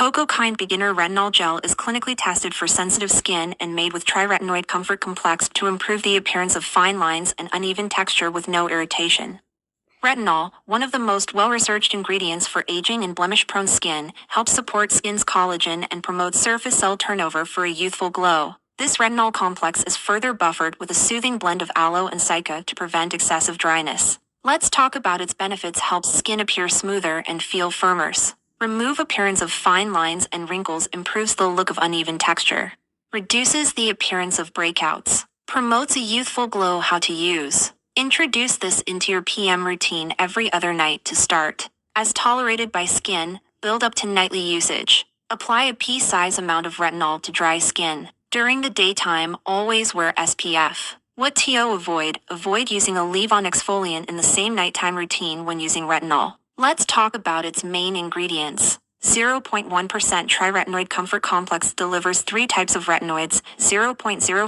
Cocokind Beginner Retinol Gel is clinically tested for sensitive skin and made with triretinoid comfort complex to improve the appearance of fine lines and uneven texture with no irritation. Retinol, one of the most well-researched ingredients for aging and blemish-prone skin, helps support skin's collagen and promotes surface cell turnover for a youthful glow. This retinol complex is further buffered with a soothing blend of aloe and cica to prevent excessive dryness. Let's talk about its benefits. Helps skin appear smoother and feel firmer. Remove appearance of fine lines and wrinkles. Improves the look of uneven texture. Reduces the appearance of breakouts. Promotes a youthful glow. How to use. Introduce this into your PM routine every other night to start. As tolerated by skin, build up to nightly usage. Apply a pea-size amount of retinol to dry skin. During the daytime, always wear SPF. What to avoid? Avoid using a leave-on exfoliant in the same nighttime routine when using retinol. Let's talk about its main ingredients. 0.1% triretinoid comfort complex delivers 3 types of retinoids, 0.05%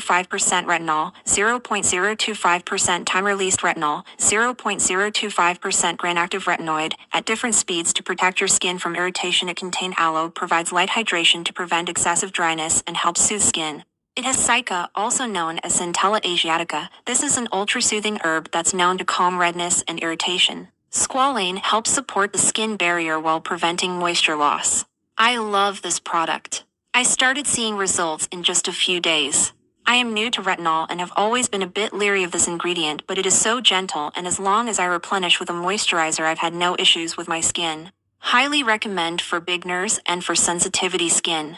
retinol, 0.025% time-released retinol, 0.025% gram-active retinoid, at different speeds to protect your skin from irritation. It contains aloe, provides light hydration to prevent excessive dryness, and helps soothe skin. It has cica, also known as Centella asiatica. This is an ultra-soothing herb that's known to calm redness and irritation. Squalane helps support the skin barrier while preventing moisture loss. I love this product. I started seeing results in just a few days. I am new to retinol and have always been a bit leery of this ingredient, but it is so gentle, and as long as I replenish with a moisturizer, I've had no issues with my skin. Highly recommend for beginners and for sensitivity skin.